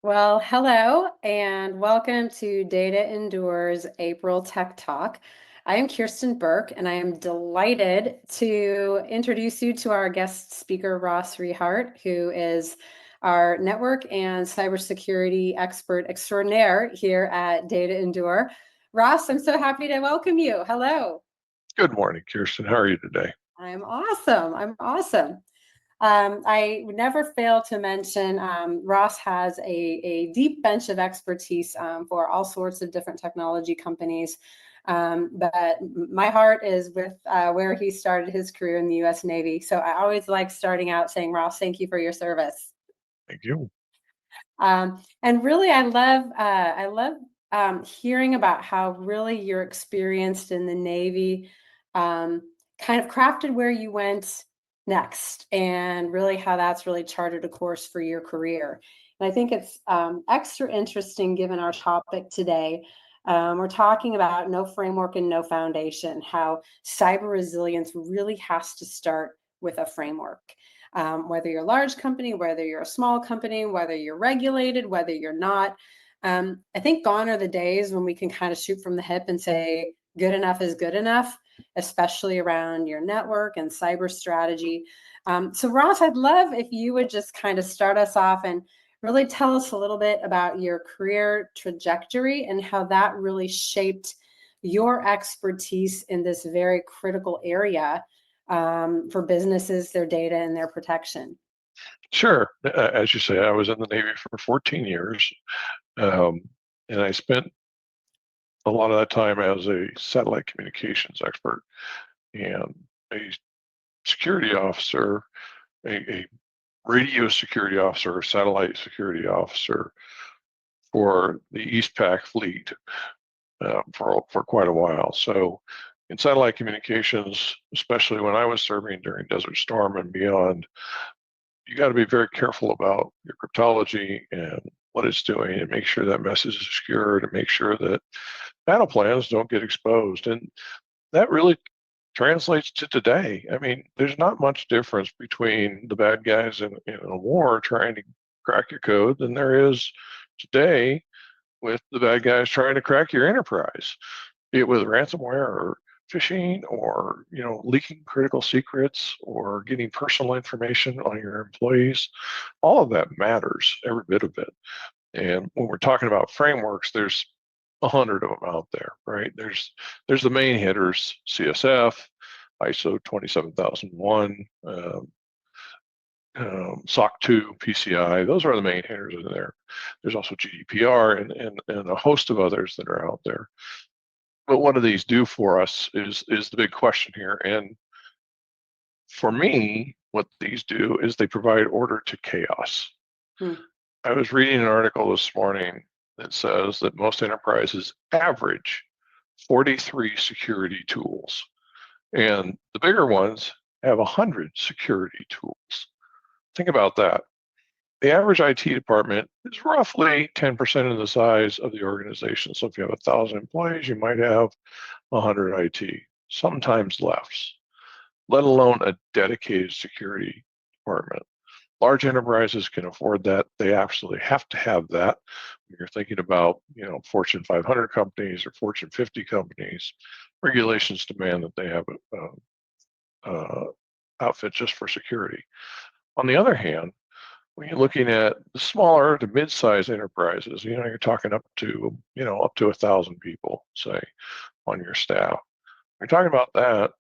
Well, hello and welcome to Data Endures April Tech Talk. I am Kirsten Burke and I am delighted to introduce you to our guest speaker, Ross Rehart, who is our network and cybersecurity expert extraordinaire here at Data Endure. Ross, I'm so happy to welcome you. Hello. Good morning, Kirsten. How are you today? I'm awesome. I never fail to mention Ross has a deep bench of expertise for all sorts of different technology companies. But my heart is with where he started his career in the U.S. Navy. So I always like starting out saying, Ross, thank you for your service. Thank you. And really, I love hearing about how really you're experienced in the Navy, kind of crafted where you went next, and really how that's really charted a course for your career. And I think it's extra interesting given our topic today. We're talking about no framework and no foundation, how cyber resilience really has to start with a framework. Whether you're a large company, whether you're a small company, whether you're regulated, whether you're not. I think gone are the days when we can kind of shoot from the hip and say good enough is good enough, especially around your network and cyber strategy. So Ross, I'd love if you would just kind of start us off and really tell us a little bit about your career trajectory and how that really shaped your expertise in this very critical area for businesses, their data, and their protection. Sure. As you say, I was in the Navy for 14 years, um, and I spent a lot of that time as a satellite communications expert and a security officer, a radio security officer, satellite security officer for the East Pac fleet for quite a while. So, in satellite communications, especially when I was serving during Desert Storm and beyond, you got to be very careful about your cryptology and what it's doing and make sure that message is secure to make sure that battle plans don't get exposed. And that really translates to today. I mean, there's not much difference between the bad guys in a war trying to crack your code than there is today with the bad guys trying to crack your enterprise, be it with ransomware or phishing or leaking critical secrets or getting personal information on your employees. All of that matters, every bit of it. And when we're talking about frameworks, there's 100 of them out there, right? There's the main hitters: CSF, ISO 27001, SOC 2, PCI. Those are the main hitters in there. There's also GDPR and a host of others that are out there. But what do these do for us is the big question here. And for me, what these do is they provide order to chaos. I was reading an article this morning that says that most enterprises average 43 security tools, and the bigger ones have 100 security tools. Think about that. The average IT department is roughly 10% of the size of the organization. So if you have 1,000 employees, you might have 100 IT, sometimes less, let alone a dedicated security department. Large enterprises can afford that. They absolutely have to have that. When you're thinking about, Fortune 500 companies or Fortune 50 companies, regulations demand that they have outfit just for security. On the other hand, when you're looking at the smaller to mid-sized enterprises, you're talking up to 1,000 people, say, on your staff. When you're talking about that,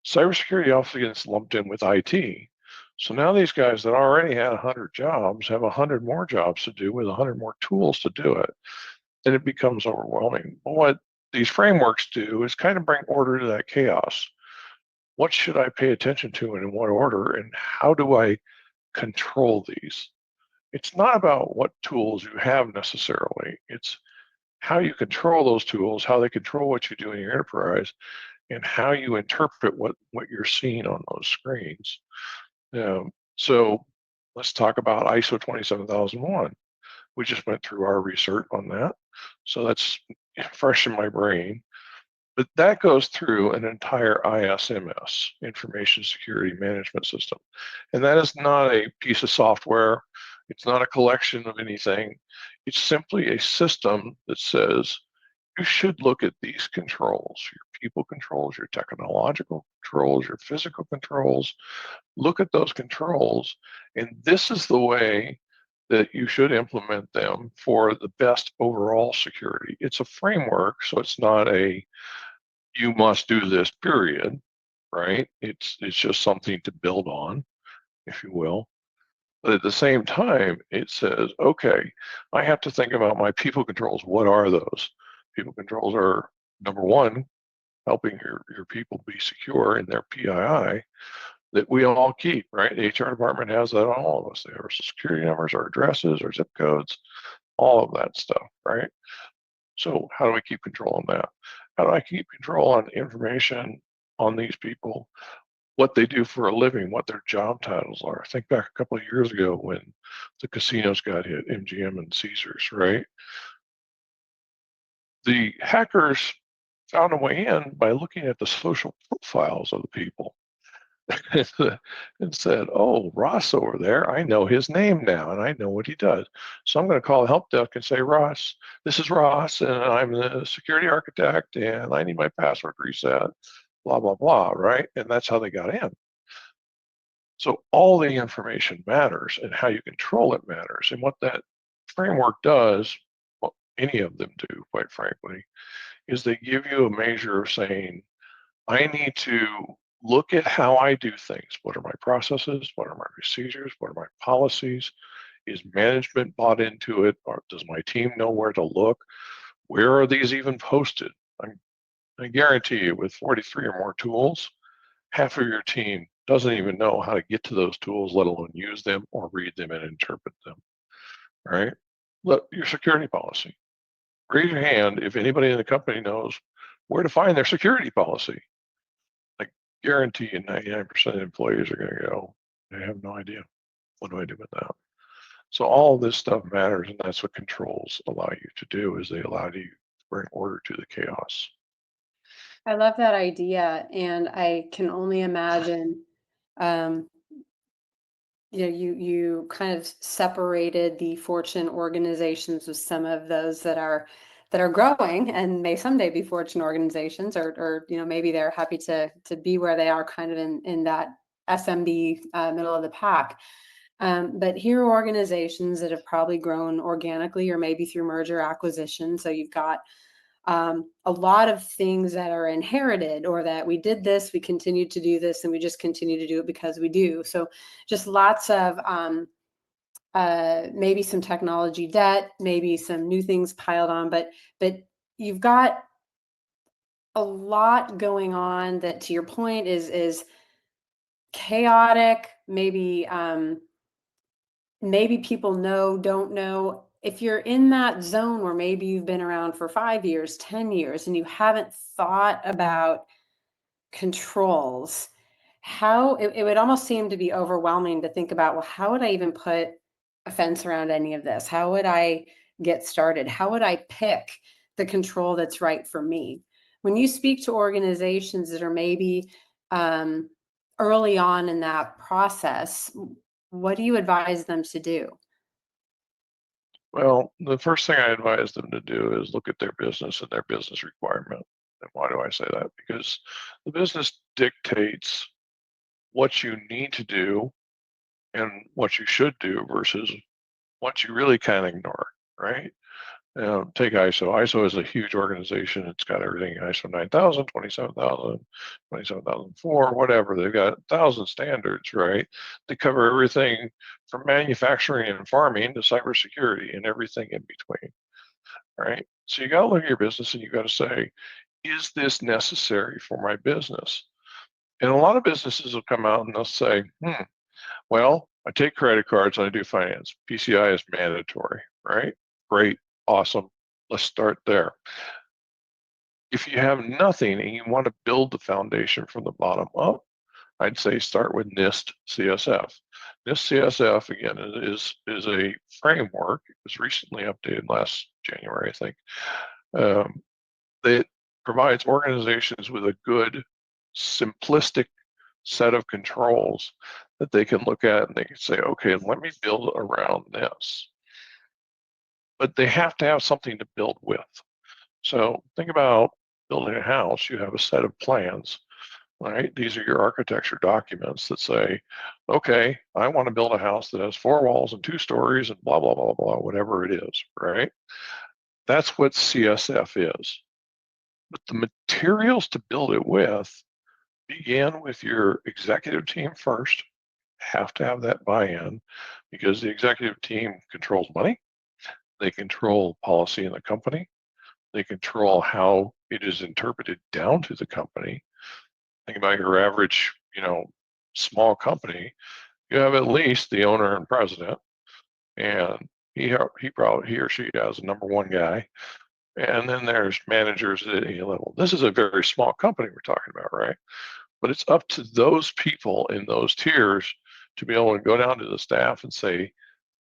cybersecurity also gets lumped in with IT. So now these guys that already had 100 jobs have 100 more jobs to do with 100 more tools to do it. And it becomes overwhelming. But what these frameworks do is kind of bring order to that chaos. What should I pay attention to and in what order? And how do I control these? It's not about what tools you have necessarily. It's how you control those tools, how they control what you do in your enterprise, and how you interpret what you're seeing on those screens. So let's talk about ISO 27001. We just went through our research on that. So that's fresh in my brain. But that goes through an entire ISMS, Information Security Management System. And that is not a piece of software. It's not a collection of anything. It's simply a system that says, you should look at these controls, your people controls, your technological controls, your physical controls. Look at those controls, and this is the way that you should implement them for the best overall security. It's a framework, so it's not a you must do this, period, right? It's just something to build on, if you will. But at the same time, it says, okay, I have to think about my people controls. What are those? People controls are, number one, helping your people be secure in their PII that we all keep, right? The HR department has that on all of us. They have our social security numbers, our addresses, our zip codes, all of that stuff, right? So how do I keep control on that? How do I keep control on information on these people, what they do for a living, what their job titles are? Think back a couple of years ago when the casinos got hit, MGM and Caesars, right? The hackers found a way in by looking at the social profiles of the people and said, oh, Ross over there, I know his name now and I know what he does. So I'm going to call the help desk and say, Ross, this is Ross and I'm the security architect and I need my password reset, blah, blah, blah, right? And that's how they got in. So all the information matters and how you control it matters. And what that framework does, what any of them do, quite frankly, is they give you a measure of saying, I need to look at how I do things. What are my processes? What are my procedures? What are my policies? Is management bought into it? Or does my team know where to look? Where are these even posted? I guarantee you, with 43 or more tools, half of your team doesn't even know how to get to those tools, let alone use them or read them and interpret them, right? Look, your security policy. Raise your hand if anybody in the company knows where to find their security policy. I guarantee you 99% of employees are going to go, I have no idea. What do I do with that? So all of this stuff matters, and that's what controls allow you to do, is they allow you to bring order to the chaos. I love that idea, and I can only imagine, um, you kind of separated the Fortune organizations with some of those that are growing and may someday be Fortune organizations, or maybe they're happy to be where they are, kind of in that SMB, middle of the pack. But here are organizations that have probably grown organically or maybe through merger acquisition. So you've got a lot of things that are inherited, or that we did this, we continue to do this, and we just continue to do it because we do. So just lots of maybe some technology debt, maybe some new things piled on, but you've got a lot going on that, to your point, is chaotic. Maybe people don't know. If you're in that zone where maybe you've been around for 5 years, 10 years, and you haven't thought about controls, how it would almost seem to be overwhelming to think about, well, how would I even put a fence around any of this? How would I get started? How would I pick the control that's right for me? When you speak to organizations that are maybe um, early on in that process, what do you advise them to do? Well, the first thing I advise them to do is look at their business and their business requirement. And why do I say that? Because the business dictates what you need to do and what you should do versus what you really can ignore, right? Take ISO. ISO is a huge organization. It's got everything ISO 9000, 27000, 27004, whatever. They've got 1,000 standards, right? They cover everything from manufacturing and farming to cybersecurity and everything in between, right? So you got to look at your business and you got to say, is this necessary for my business? And a lot of businesses will come out and they'll say, well, I take credit cards and I do finance. PCI is mandatory, right? Great, awesome. Let's start there. If you have nothing and you want to build the foundation from the bottom up, I'd say start with NIST CSF. NIST CSF, again, is a framework. It was recently updated last January, I think, that provides organizations with a good, simplistic set of controls that they can look at and they can say, okay, let me build around this. But they have to have something to build with. So think about building a house. You have a set of plans, right? These are your architecture documents that say, okay, I want to build a house that has 4 walls and 2 stories and blah, blah, blah, blah, whatever it is, right? That's what CSF is. But the materials to build it with begin with your executive team first. Have to have that buy-in because the executive team controls money. They control policy in the company. They control how it is interpreted down to the company. Think about your average, small company. You have at least the owner and president, and he or she has a number one guy, and then there's managers at any level. This is a very small company we're talking about, right? But it's up to those people in those tiers to be able to go down to the staff and say,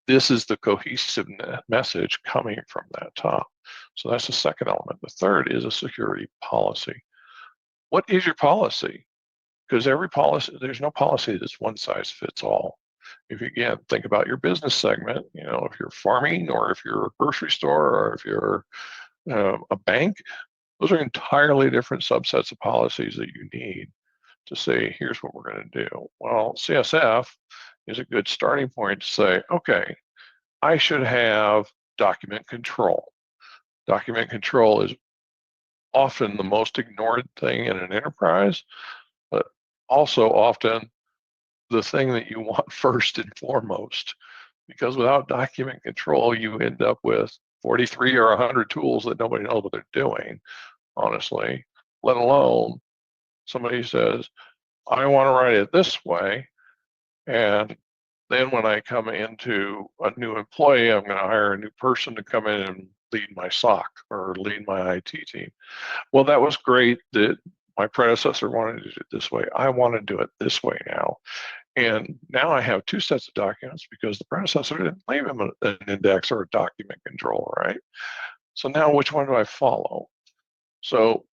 this is the cohesive message coming from that top. So that's the second element. The third is a security policy. What is your policy? Because every policy, there's no policy that's one size fits all. If you, again, think about your business segment, if you're farming or if you're a grocery store or if you're a bank, those are entirely different subsets of policies that you need to say, here's what we're going to do. Well, CSF is a good starting point to say, okay, I should have document control. Document control is often the most ignored thing in an enterprise, but also often the thing that you want first and foremost. Because without document control, you end up with 43 or 100 tools that nobody knows what they're doing, honestly, let alone somebody says, I want to write it this way. And then when I come into a new employee, I'm going to hire a new person to come in and lead my SOC or lead my IT team. Well, that was great that my predecessor wanted to do it this way. I want to do it this way now. And now I have 2 sets of documents because the predecessor didn't leave him an index or a document control, right? So now which one do I follow? So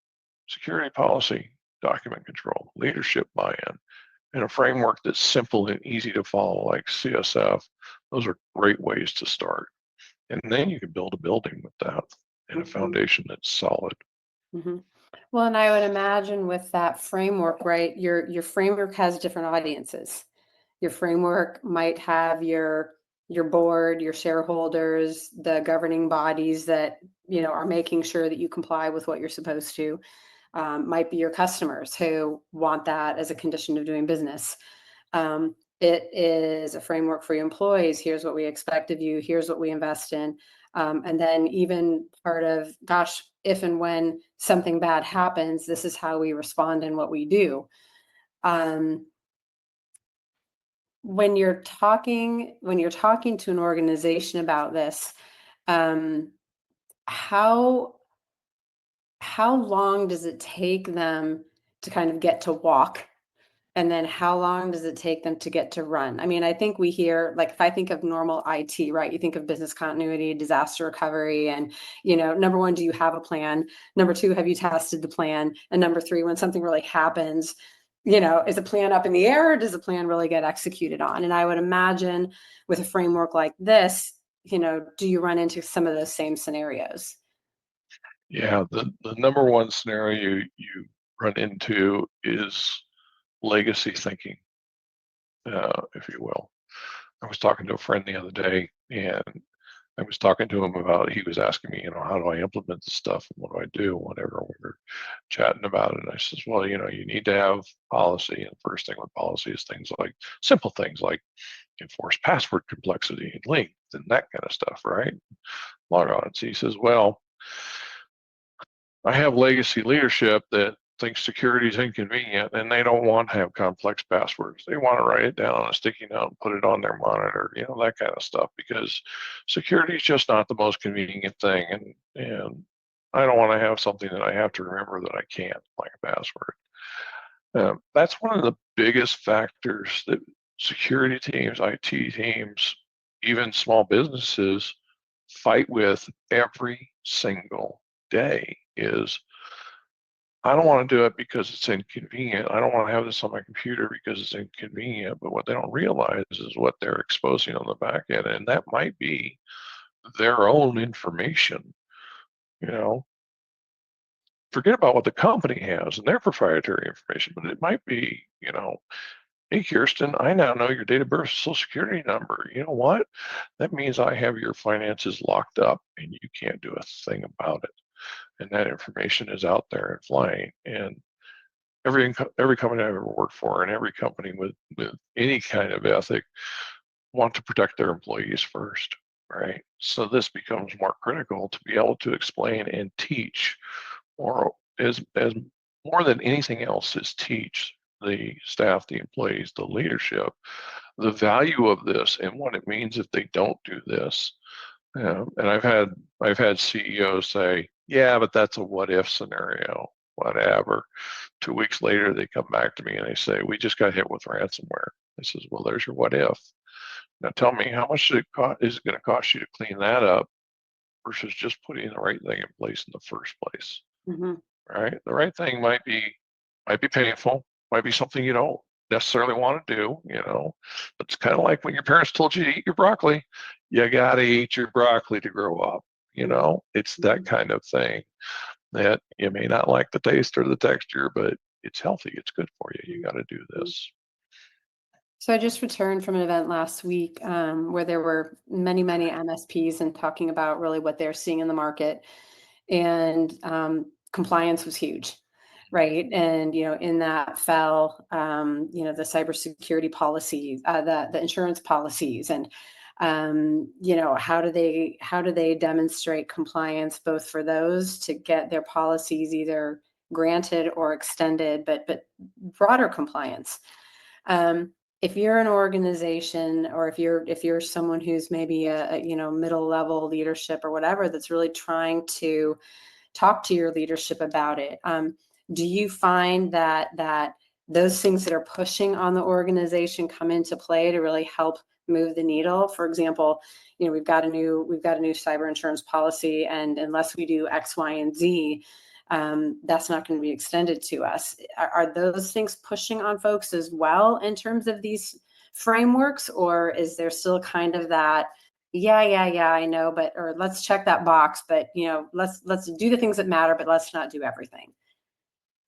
security policy, document control, leadership buy-in, and a framework that's simple and easy to follow like CSF. Those are great ways to start. And then you can build a building with that and a foundation that's solid. Mm-hmm. Well, and I would imagine with that framework, right, your framework has different audiences. Your framework might have your board, your shareholders, the governing bodies that are making sure that you comply with what you're supposed to. Might be your customers who want that as a condition of doing business. It is a framework for your employees. Here's what we expect of you. Here's what we invest in. And then even part of, gosh, if and when something bad happens, this is how we respond and what we do. When you're talking to an organization about this, how long does it take them to kind of get to walk? And then how long does it take them to get to run? I mean, I think we hear, like, if I think of normal IT, right, you think of business continuity, disaster recovery, and, number one, do you have a plan? Number two, have you tested the plan? And number three, when something really happens, is the plan up in the air or does the plan really get executed on? And I would imagine with a framework like this, do you run into some of those same scenarios? Yeah, the number one scenario you run into is legacy thinking, if you will. I was talking to a friend the other day, and I was talking to him about, he was asking me, how do I implement this stuff and what do I do, whatever. We were chatting about it. And I says, well, you need to have policy. And the first thing with policy is things like simple things like enforce password complexity and length and that kind of stuff, right? Log on. So he says, well, I have legacy leadership that thinks security is inconvenient and they don't want to have complex passwords. They want to write it down on a sticky note and put it on their monitor, that kind of stuff, because security is just not the most convenient thing. And I don't want to have something that I have to remember that I can't, like a password. That's one of the biggest factors that security teams, IT teams, even small businesses fight with every single day is, I don't want to do it because it's inconvenient. I don't want to have this on my computer because it's inconvenient. But what they don't realize is what they're exposing on the back end. And that might be their own information. You know, forget about what the company has and their proprietary information, but it might be, hey, Kirsten, I now know your date of birth, social security number. You know what? That means I have your finances locked up and you can't do a thing about it. And that information is out there and flying. And every company I've ever worked for and every company with any kind of ethic want to protect their employees first, right? So this becomes more critical to be able to explain and teach, or as more than anything else, is teach the staff, the employees, the leadership, the value of this and what it means if they don't do this. And I've had CEOs say, yeah, but that's a what if scenario, whatever. 2 weeks later, they come back to me and they say, we just got hit with ransomware. I says, well, there's your what if. Now tell me, how much is it going to cost you to clean that up versus just putting the right thing in place in the first place? Mm-hmm. Right? The right thing might be painful, might be something you don't necessarily want to do, But it's kind of like when your parents told you to eat your broccoli. You got to eat your broccoli to grow up. It's that kind of thing that you may not like the taste or the texture, but it's healthy. It's good for you. You got to do this. So I just returned from an event last week where there were many, many MSPs and talking about really what they're seeing in the market. And compliance was huge, right? And, in that fell, the cybersecurity policies, the insurance policies, and, how do they demonstrate compliance both for those to get their policies either granted or extended, but broader compliance. If you're an organization, or if you're someone who's maybe a middle level leadership or whatever, that's really trying to talk to your leadership about it, do you find that those things that are pushing on the organization come into play to really help move the needle? For example, we've got a new cyber insurance policy, and unless we do X, Y, and Z, that's not going to be extended to us. Are those things pushing on folks as well in terms of these frameworks, or is there still kind of that, yeah, I know, or let's check that box, but let's do the things that matter, but let's not do everything?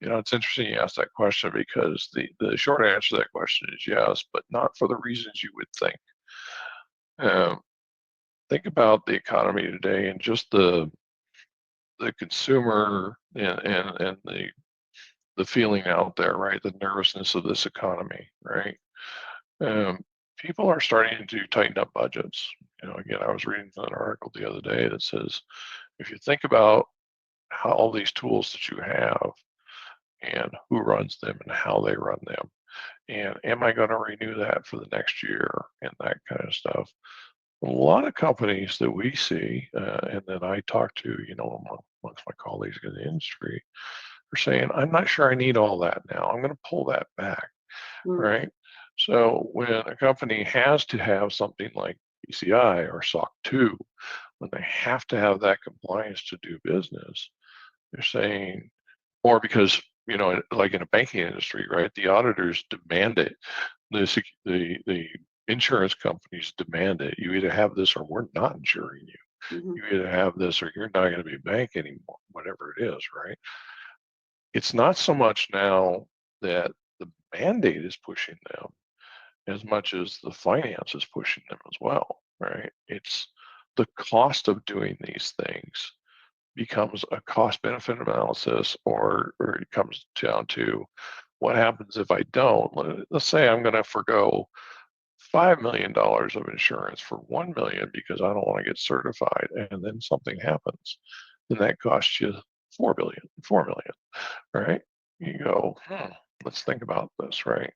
It's interesting you asked that question because the short answer to that question is yes, but not for the reasons you would think. Think about the economy today and just the consumer and the feeling out there, right? The nervousness of this economy, right? People are starting to tighten up budgets. Again, I was reading an article the other day that says, if you think about how all these tools that you have and who runs them and how they run them, and am I going to renew that for the next year and that kind of stuff. A lot of companies that we see and that I talk to, amongst my colleagues in the industry, are saying, I'm not sure I need all that now. I'm going to pull that back, Mm. right? So when a company has to have something like PCI or SOC 2, when they have to have that compliance to do business, they're saying, or because, like in a banking industry, right, the auditors demand it. The insurance companies demand it. You either have this or we're not insuring you. Mm-hmm. You either have this or you're not going to be a bank anymore, whatever it is, right? It's not so much now that the mandate is pushing them as much as the finance is pushing them as well, right? It's the cost of doing these things becomes a cost benefit analysis, or it comes down to what happens if I don't. Let's say I'm going to forego $5 million of insurance for 1 million because I don't want to get certified, and then something happens, then that costs you 4 million, right? You go, let's think about this, right?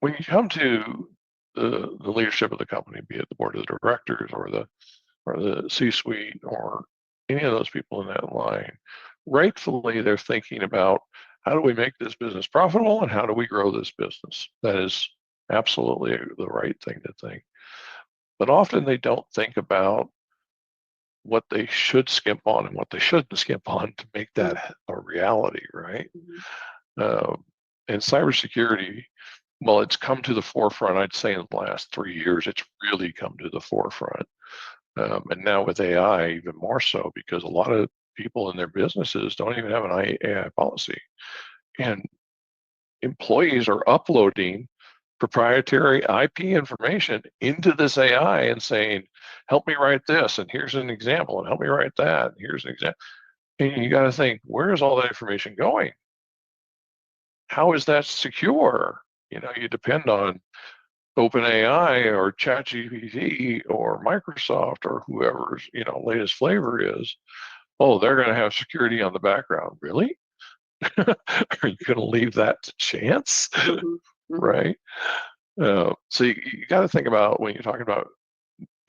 When you come to the leadership of the company, be it the board of directors or the C-suite or any of those people in that line, rightfully they're thinking about how do we make this business profitable and how do we grow this business. That is absolutely the right thing to think. But often they don't think about what they should skimp on and what they shouldn't skimp on to make that a reality, right? And cybersecurity, well, it's come to the forefront, I'd say, in the last 3 years. It's really come to the forefront. And now with AI, even more so, because a lot of people in their businesses don't even have an AI policy. And employees are uploading proprietary IP information into this AI and saying, help me write this, and here's an example, and help me write that, and here's an example. And you got to think, where is all that information going? How is that secure? You depend on OpenAI or ChatGPT or Microsoft or whoever's, latest flavor is. Oh, they're going to have security on the background. Really? Are you going to leave that to chance? Right? So you got to think about, when you're talking about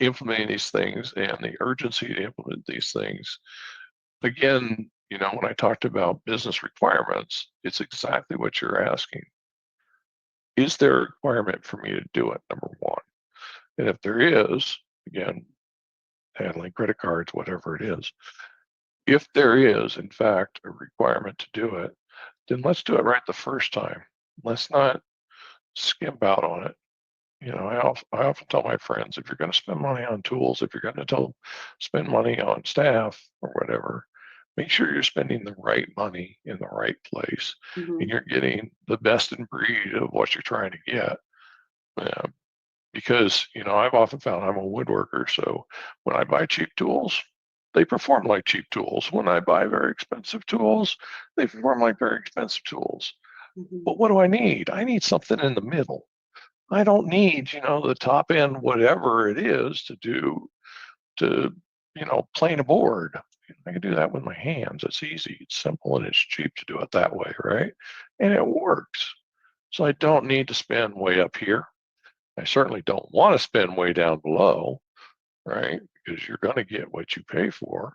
implementing these things and the urgency to implement these things. Again, when I talked about business requirements, it's exactly what you're asking. Is there a requirement for me to do it, number one? And if there is, again, handling credit cards, whatever it is, if there is, in fact, a requirement to do it, then let's do it right the first time. Let's not skimp out on it. I often tell my friends, if you're going to spend money on tools, if you're going to spend money on staff or whatever, make sure you're spending the right money in the right place, and you're getting the best in breed of what you're trying to get. Because I've often found, I'm a woodworker, so when I buy cheap tools, they perform like cheap tools. When I buy very expensive tools, they perform like very expensive tools. But what do I need? I need something in the middle. I don't need, the top end, whatever it is to plane a board. I can do that with my hands. It's easy, it's simple, and it's cheap to do it that way, right? And it works. So I don't need to spend way up here. I certainly don't want to spend way down below, right? Because you're going to get what you pay for.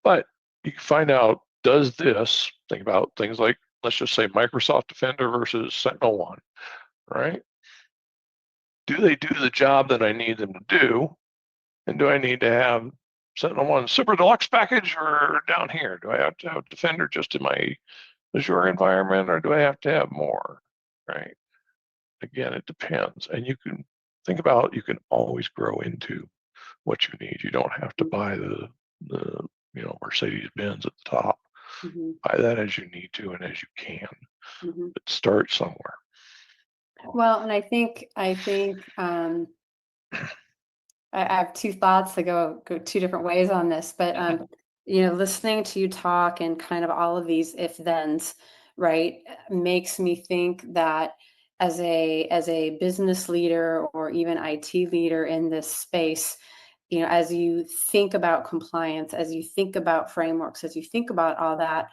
But you can find out, does this, think about things like, let's just say Microsoft Defender versus SentinelOne, right? Do they do the job that I need them to do? And do I need to have SentinelOne Super Deluxe package or down here? Do I have to have Defender just in my Azure environment, or do I have to have more, right? Again, it depends. And you can think about, you can always grow into what you need. You don't have to buy the Mercedes Benz at the top. Buy that as you need to and as you can. But start somewhere. Well, and I think I have two thoughts that go two different ways on this, but listening to you talk and kind of all of these if-thens, right, makes me think that as a business leader or even IT leader in this space, as you think about compliance, as you think about frameworks, as you think about all that,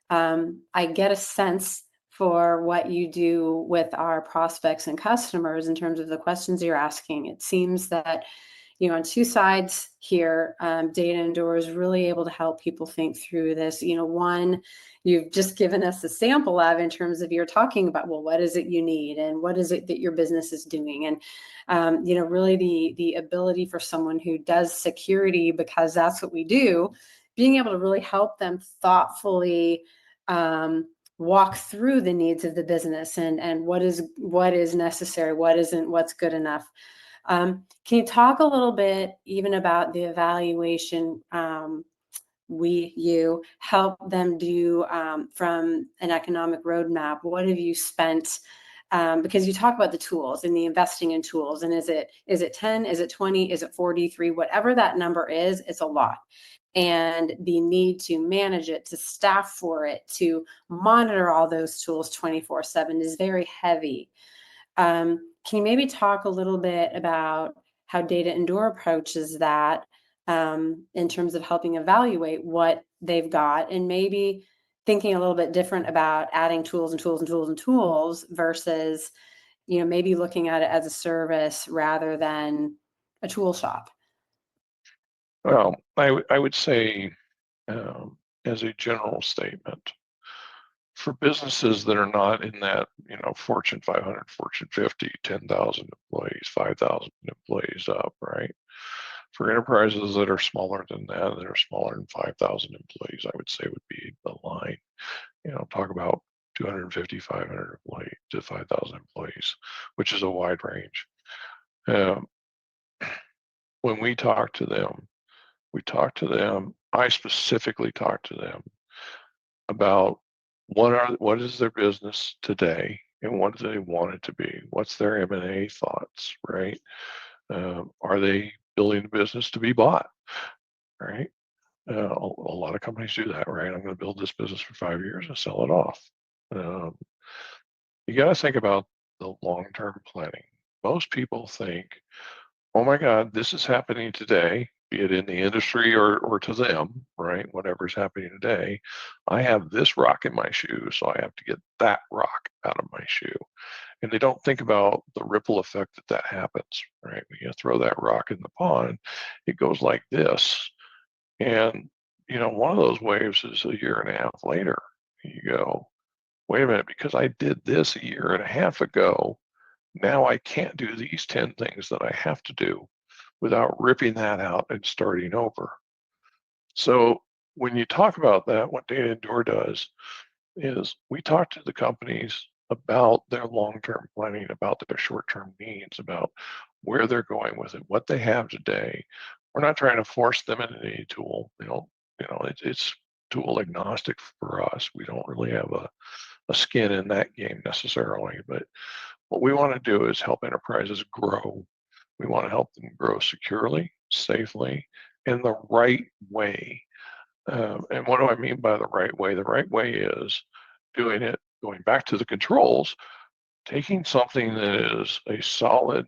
I get a sense for what you do with our prospects and customers in terms of the questions you're asking. It seems that on two sides here, Data Endure is really able to help people think through this. One, you've just given us a sample of in terms of you're talking about, well, what is it you need and what is it that your business is doing? And, really the ability for someone who does security, because that's what we do, being able to really help them thoughtfully walk through the needs of the business and what is necessary, what isn't, what's good enough. Can you talk a little bit even about the evaluation you help them do from an economic roadmap? What have you spent? Because you talk about the tools and the investing in tools, and is it 10, is it 20, is it 43, whatever that number is, it's a lot. And the need to manage it, to staff for it, to monitor all those tools 24/7 is very heavy. Can you maybe talk a little bit about how Data Endure approaches that in terms of helping evaluate what they've got, and maybe thinking a little bit different about adding tools and tools and tools and tools versus, maybe looking at it as a service rather than a tool shop? Well, I would say, as a general statement, for businesses that are not in that, Fortune 500, Fortune 50, 10,000 employees, 5,000 employees up, right? For enterprises that are smaller than that, that are smaller than 5,000 employees, I would say would be the line. Talk about 250, 500 employees to 5,000 employees, which is a wide range. When we talk to them, I specifically talk to them about what is their business today and what do they want it to be? What's their M&A thoughts, right? Are they building a business to be bought, right? A lot of companies do that, right? I'm going to build this business for 5 years and sell it off. You got to think about the long-term planning. Most people think, oh my God, this is happening today, be it in the industry or to them, right? Whatever's happening today. I have this rock in my shoe, so I have to get that rock out of my shoe. And they don't think about the ripple effect that happens, right? When you throw that rock in the pond, it goes like this. And, one of those waves is a year and a half later. You go, wait a minute, because I did this a year and a half ago, now I can't do these 10 things that I have to do without ripping that out and starting over. So when you talk about that, what Data Endure does is we talk to the companies about their long-term planning, about their short-term needs, about where they're going with it, what they have today. We're not trying to force them into any tool. It's tool agnostic for us. We don't really have a skin in that game necessarily, but what we want to do is help enterprises grow. We want to help them grow securely, safely, in the right way. And what do I mean by the right way? The right way is doing it, going back to the controls, taking something that is a solid,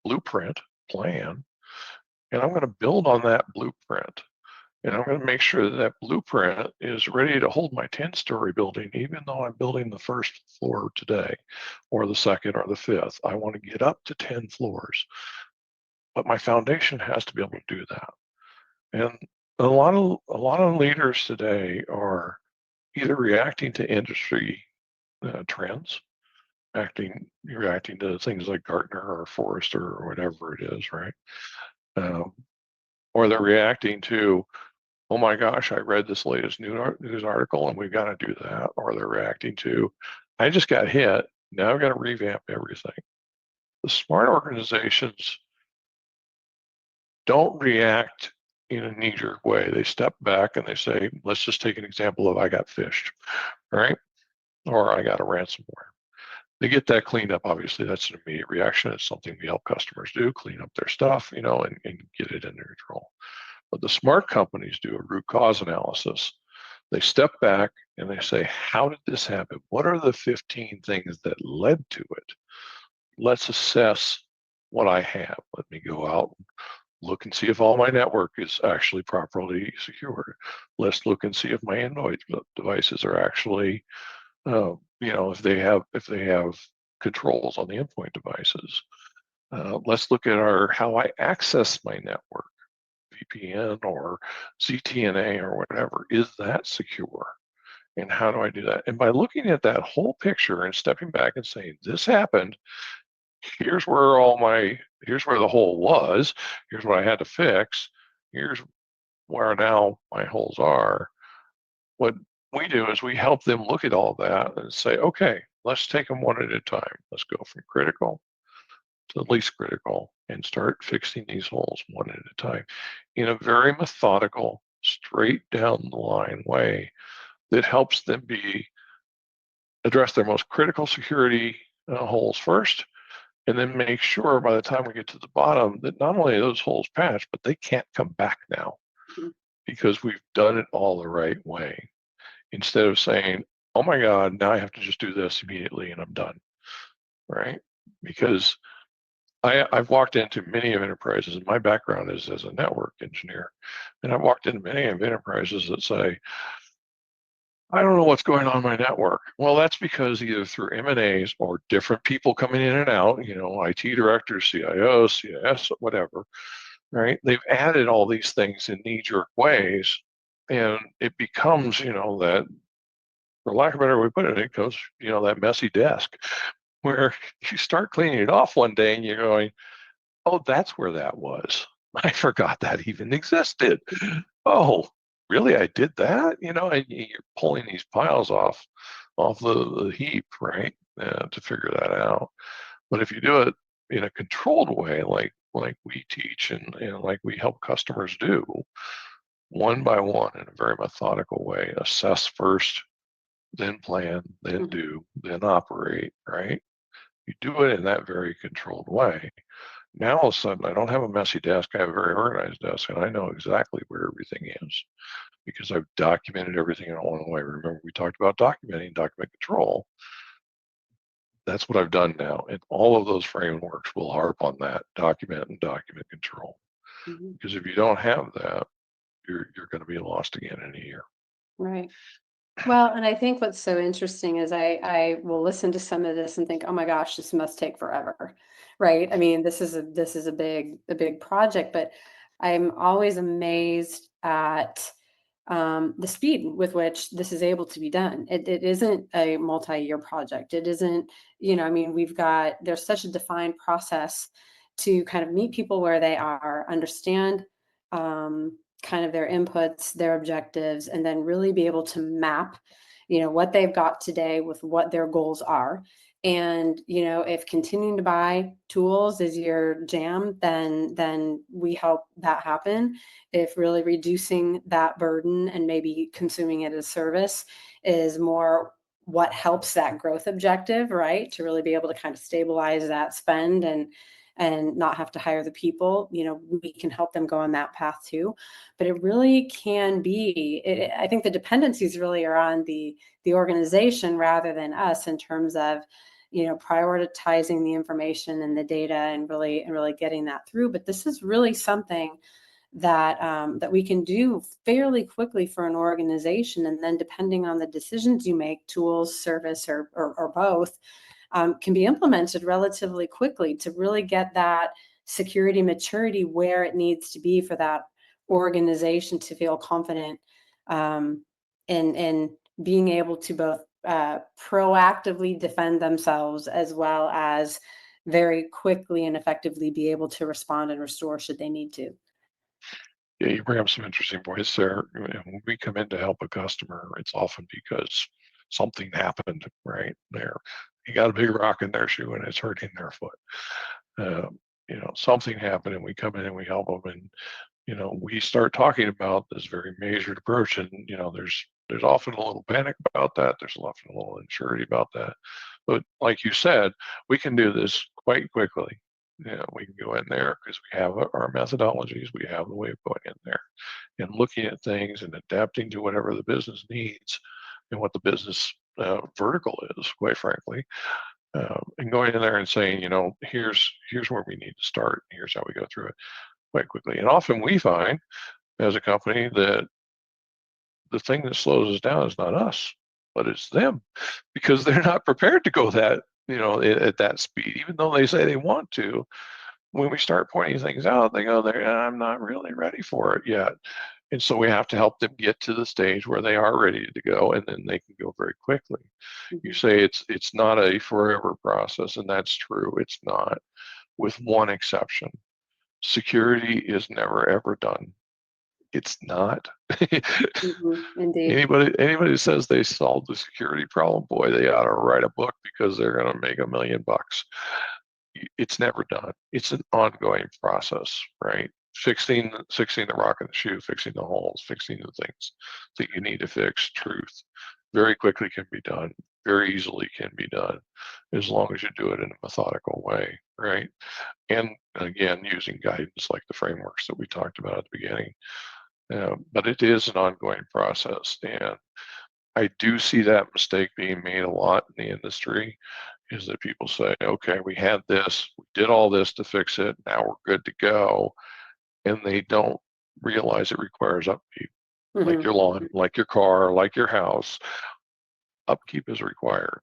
blueprint plan, and I'm going to build on that blueprint. And I'm going to make sure that that blueprint is ready to hold my 10-story building, even though I'm building the first floor today, or the second or the fifth. I want to get up to 10 floors, but my foundation has to be able to do that. And a lot of leaders today are either reacting to industry trends, reacting to things like Gartner or Forrester or whatever it is, right? Or they're reacting to, oh my gosh, I read this latest news article and we've got to do that. Or they're reacting to, I just got hit, now I've got to revamp everything. The smart organizations don't react in a knee-jerk way. They step back and they say, let's just take an example of I got phished, right? Or I got a ransomware. They get that cleaned up. Obviously, that's an immediate reaction. It's something we help customers do, clean up their stuff, and get it under control. But the smart companies do a root cause analysis. They step back and they say, how did this happen? What are the 15 things that led to it? Let's assess what I have. Let me go out, look and see if all my network is actually properly secured. Let's look and see if my Android devices are actually, if they have controls on the endpoint devices. Let's look at how I access my network. VPN or ZTNA or whatever, is that secure? And how do I do that? And by looking at that whole picture and stepping back and saying, this happened, here's where the hole was, here's what I had to fix, here's where now my holes are. What we do is we help them look at all that and say, okay, let's take them one at a time. Let's go from critical to the least critical and start fixing these holes one at a time in a very methodical, straight down the line way that helps them address their most critical security holes first, and then make sure by the time we get to the bottom that not only are those holes patched, but they can't come back now because we've done it all the right way. Instead of saying, oh my God, now I have to just do this immediately and I'm done, right? Because I've walked into many of enterprises, and my background is as a network engineer, and I've walked into many of enterprises that say, I don't know what's going on in my network. Well, that's because either through M&As or different people coming in and out, IT directors, CIOs, CIS, whatever, right? They've added all these things in knee-jerk ways, and it becomes, that, for lack of a better way to put it, it goes, that messy desk where you start cleaning it off one day and you're going, oh, that's where that was. I forgot that even existed. Oh, really? I did that? And you're pulling these piles off the heap, right? To figure that out. But if you do it in a controlled way, like we teach and like we help customers do, one by one in a very methodical way, assess first, then plan, then do, then operate, right? You do it in that very controlled way. Now all of a sudden, I don't have a messy desk. I have a very organized desk, and I know exactly where everything is because I've documented everything in one way. Remember, we talked about documenting, document control. That's what I've done now. And all of those frameworks will harp on that, document and document control. Mm-hmm. Because if you don't have that, you're going to be lost again in a year. Right. Well, and I think what's so interesting is I will listen to some of this and think, oh my gosh, this must take forever, right? I mean, this is a big project, but I'm always amazed at the speed with which this is able to be done. It isn't a multi-year project. It isn't, I mean, there's such a defined process to kind of meet people where they are, understand kind of their inputs, their objectives, and then really be able to map, what they've got today with what their goals are. And if continuing to buy tools is your jam, then we help that happen. If really reducing that burden and maybe consuming it as service is more what helps that growth objective, right? To really be able to kind of stabilize that spend and not have to hire the people, we can help them go on that path too. But it really can be, I think the dependencies really are on the organization rather than us in terms of prioritizing the information and the data and really getting that through. But this is really something that we can do fairly quickly for an organization, and then depending on the decisions you make, tools, service, or both, can be implemented relatively quickly to really get that security maturity where it needs to be for that organization to feel confident in being able to both proactively defend themselves as well as very quickly and effectively be able to respond and restore should they need to. Yeah, you bring up some interesting points there. When we come in to help a customer, it's often because something happened right there. You got a big rock in their shoe and it's hurting their foot. Something happened and we come in and we help them, and we start talking about this very measured approach, and there's often a little panic about that. There's often a little uncertainty about that. But like you said, we can do this quite quickly. We can go in there because we have our methodologies, we have the way of going in there and looking at things and adapting to whatever the business needs and what the business vertical is, quite frankly, and going in there and saying, here's where we need to start. Here's how we go through it quite quickly. And often we find as a company that the thing that slows us down is not us, but it's them, because they're not prepared to go that, at that speed, even though they say they want to. When we start pointing things out, they go, I'm not really ready for it yet. And so we have to help them get to the stage where they are ready to go, and then they can go very quickly. Mm-hmm. You say it's not a forever process, and that's true. It's not, with one exception. Security is never ever done. It's not. Mm-hmm. Indeed. Anybody who says they solved the security problem, boy, they ought to write a book because they're going to make $1 million. It's never done. It's an ongoing process, right? Fixing the rock in the shoe, fixing the holes, fixing the things that you need to fix. Truth, very quickly can be done. Very easily can be done, as long as you do it in a methodical way, right? And again, using guidance like the frameworks that we talked about at the beginning. But it is an ongoing process, and I do see that mistake being made a lot in the industry, is that people say, okay, we had this, we did all this to fix it, now we're good to go. And they don't realize it requires upkeep, like Mm-hmm. your lawn, like your car, like your house. Upkeep is required,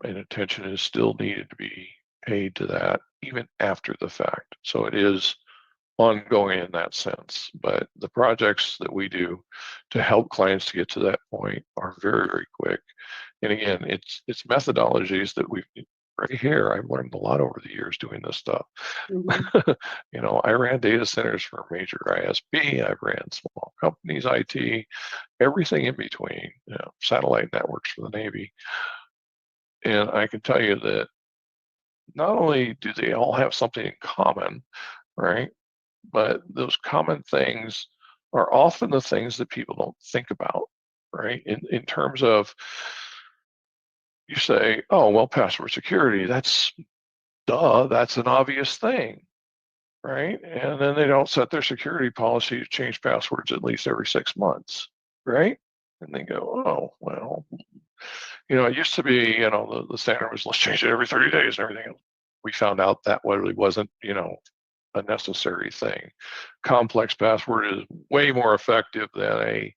and attention is still needed to be paid to that, even after the fact. So it is ongoing in that sense. But the projects that we do to help clients to get to that point are very, very quick. And again, it's methodologies that we've gray hair. I've learned a lot over the years doing this stuff. Mhm. I ran data centers for a major ISP. I've ran small companies, IT, everything in between, satellite networks for the Navy. And I can tell you that not only do they all have something in common, right? But those common things are often the things that people don't think about, right? In terms of, you say, oh, well, password security, that's an obvious thing, right? And then they don't set their security policy to change passwords at least every 6 months, right? And they go, oh, well, it used to be, the standard was let's change it every 30 days and everything else. We found out that really wasn't, a necessary thing. Complex password is way more effective than a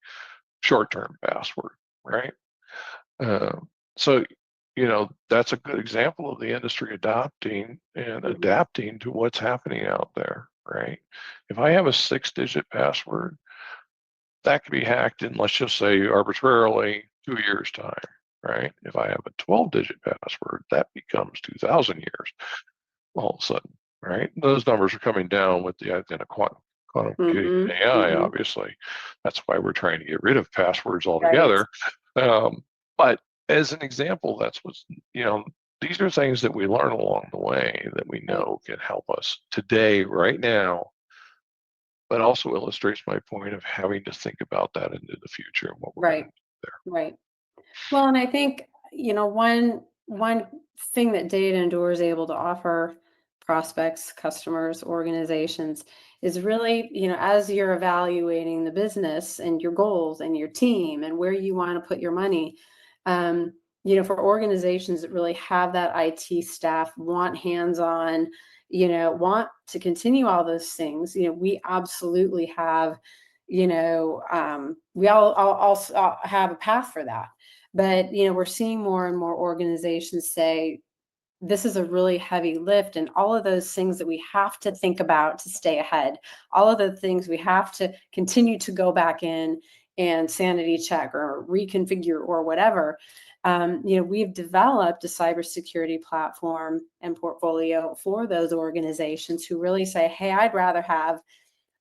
short-term password, right? Uh, so, that's a good example of the industry adopting and Mhm. adapting to what's happening out there, right? If I have a 6-digit password, that can be hacked in, let's just say, arbitrarily 2 years' time, right? If I have a 12-digit password, that becomes 2,000 years all of a sudden, right? Those numbers are coming down with the advent of quantum computing and Mhm. AI, Mhm. obviously. That's why we're trying to get rid of passwords Right. altogether. But as an example, these are things that we learn along the way that we Right. know can help us today, right now, but also illustrates my point of having to think about that into the future and what we're going to Right. do Right. Well, and I think, one thing that Data Endure is able to offer prospects, customers, organizations is really, as you're evaluating the business and your goals and your team and where you want to put your money, for organizations that really have that IT staff, want hands-on, want to continue all those things, we absolutely have, we all have a path for that. But, we're seeing more and more organizations say, this is a really heavy lift, and all of those things that we have to think about to stay ahead, all of the things we have to continue to go back in and sanity check or reconfigure or whatever. We've developed a cybersecurity platform and portfolio for those organizations who really say, hey, I'd rather have,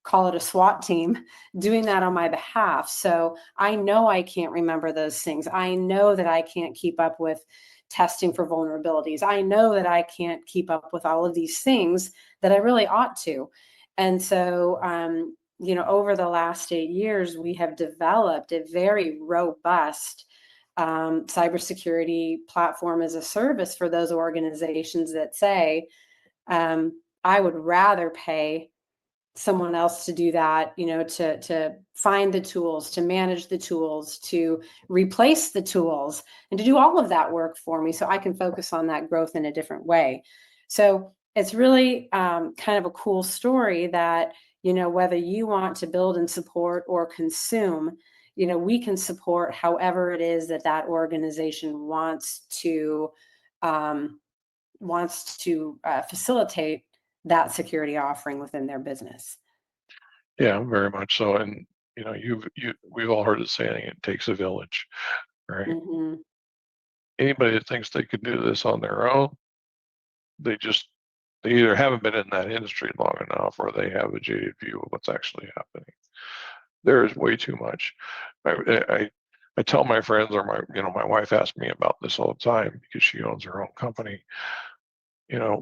call it a SWAT team, doing that on my behalf. So I know I can't remember those things. I know that I can't keep up with testing for vulnerabilities. I know that I can't keep up with all of these things that I really ought to. And so, over the last 8 years, we have developed a very robust cybersecurity platform as a service for those organizations that say, I would rather pay someone else to do that, to find the tools, to manage the tools, to replace the tools, and to do all of that work for me so I can focus on that growth in a different way. So it's really kind of a cool story that, whether you want to build and support or consume, we can support however it is that that organization um, wants to facilitate that security offering within their business. Yeah, very much so. And we've all heard the saying, it takes a village, right? Mhm. Anybody that thinks they can do this on their own, they just they either haven't been in that industry long enough or they have a jaded view of what's actually happening. There is way too much. I tell my friends, or my wife asks me about this all the time because she owns her own company.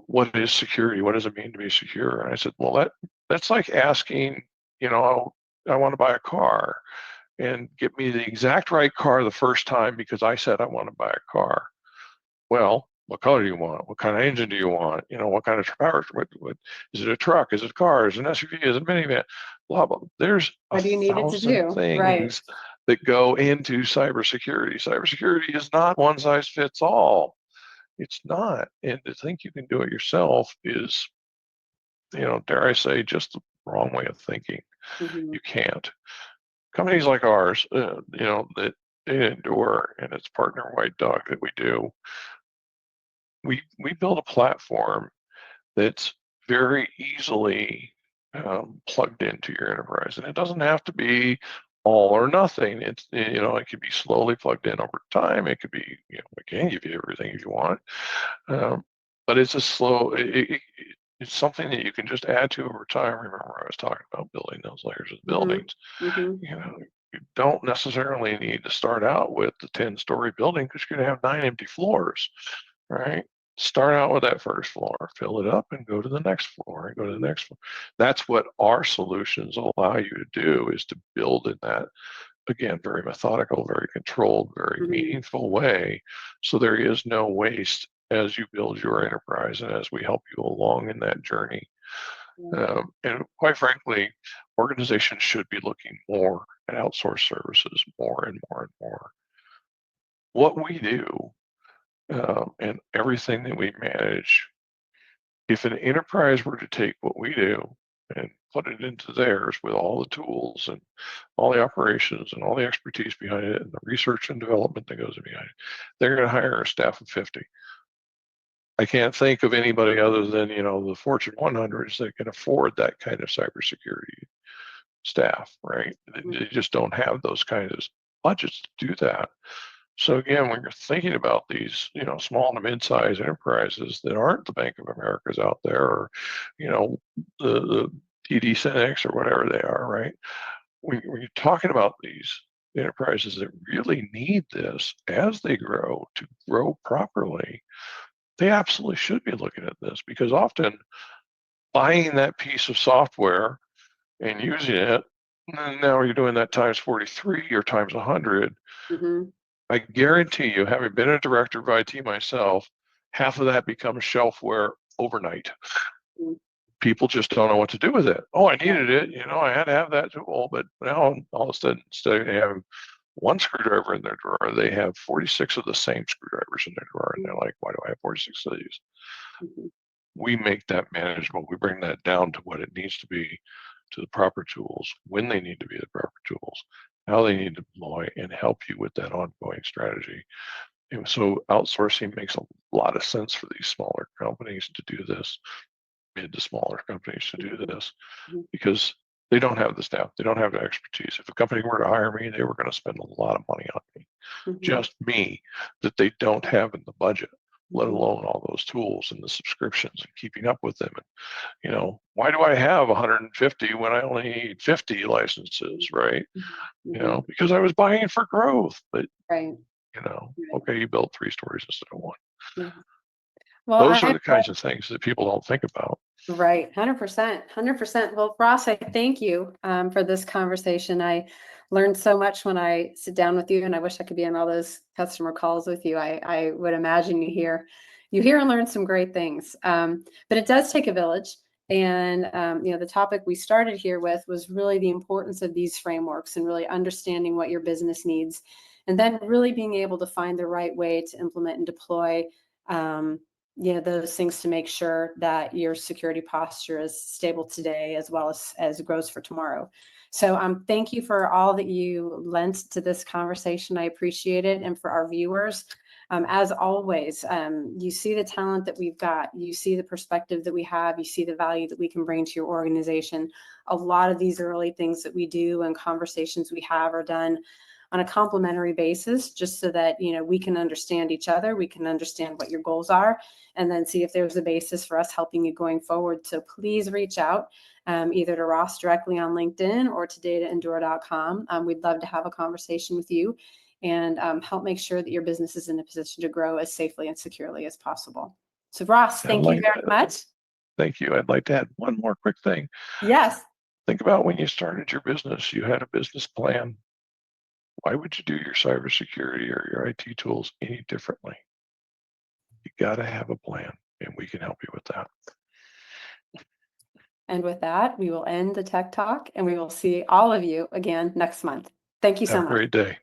What is security? What does it mean to be secure? And I said, well, that's like asking, I want to buy a car and get me the exact right car the first time because I said I want to buy a car. Well, what color do you want? What kind of engine do you want? What kind of power? What is it? A truck? Is it a car? Is it an SUV? Is it a minivan? Blah blah. There's a What do you need it to thousand do? Right. things that go into cybersecurity. Cybersecurity is not one size fits all. It's not. And to think you can do it yourself is, dare I say, just the wrong way of thinking. Mhm. You can't. Companies like ours, that Data Endure and its partner White Dog that we do, we build a platform that's very easily plugged into your enterprise, and it doesn't have to be all or nothing. It could be slowly plugged in over time. It could be, we can give you everything if you want, but it's a slow, it's something that you can just add to over time. Remember, I was talking about building those layers of buildings. Mm-hmm. You know, you don't necessarily need to start out with the 10-story building because you're going to have 9 empty floors, right? Start out with that first floor, fill it up, and go to the next floor, and go to the next floor. That's what our solutions allow you to do, is to build in that, again, very methodical, very controlled, very Mm-hmm. meaningful way. So there is no waste as you build your enterprise and as we help you along in that journey. And quite frankly, organizations should be looking more at outsourced services more and more and more. What we do and everything that we manage, if an enterprise were to take what we do and put it into theirs with all the tools and all the operations and all the expertise behind it and the research and development that goes behind it, they're going to hire a staff of 50. I can't think of anybody other than, the Fortune 100s that can afford that kind of cybersecurity staff, right? They just don't have those kinds of budgets to do that. So again, when you're thinking about these, small to mid-sized enterprises that aren't the Bank of Americas out there, or, the TD SYNNEX or whatever they are, right? When you're talking about these enterprises that really need this as they grow to grow properly, they absolutely should be looking at this, because often buying that piece of software and using it, and now you're doing that times 43 or times 100. Mm-hmm. I guarantee you, having been a director of IT myself, half of that becomes shelfware overnight. People just don't know what to do with it. Oh, I needed it. I had to have that tool. But now all of a sudden, instead of having one screwdriver in their drawer, they have 46 of the same screwdrivers in their drawer. And they're like, why do I have 46 of these? Mm-hmm. We make that manageable. We bring that down to what it needs to be, to the proper tools, when they need to be the proper tools, how they need to deploy, and help you with that ongoing strategy. And so outsourcing makes a lot of sense for these smaller companies to do this, mid to smaller companies to do this, because they don't have the staff, they don't have the expertise. If a company were to hire me, they were going to spend a lot of money on me, just me, that they don't have in the budget, let alone all those tools and the subscriptions and keeping up with them. And why do I have 150 when I only need 50 licenses, right? Because I was buying for growth, but Right. okay, you built 3 stories instead of 1. Yeah. Well, Those are the kinds of things that people don't think about. right. 100%. 100%. Well, Ross, I thank you for this conversation. I learned so much when I sit down with you, and I wish I could be on all those customer calls with you. I would imagine you hear and learn some great things. But it does take a village. And, the topic we started here with was really the importance of these frameworks and really understanding what your business needs, and then really being able to find the right way to implement and deploy those things to make sure that your security posture is stable today as well as grows for tomorrow. So thank you for all that you lent to this conversation. I appreciate it. And for our viewers, as always, you see the talent that we've got, you see the perspective that we have, you see the value that we can bring to your organization. A lot of these early things that we do and conversations we have are done on a complementary basis, just so that we can understand each other, we can understand what your goals are, and then see if there's a basis for us helping you going forward. So please reach out either to Ross directly on LinkedIn or to dataendure.com. We'd love to have a conversation with you and help make sure that your business is in a position to grow as safely and securely as possible. So Ross, thank you very much. Thank you. I'd like to add one more quick thing. Yes. Think about when you started your business, you had a business plan. Why would you do your cybersecurity or your IT tools any differently? You got to have a plan, and we can help you with that. And with that, we will end the Tech Talk, and we will see all of you again next month. Thank you so much. Have a great day.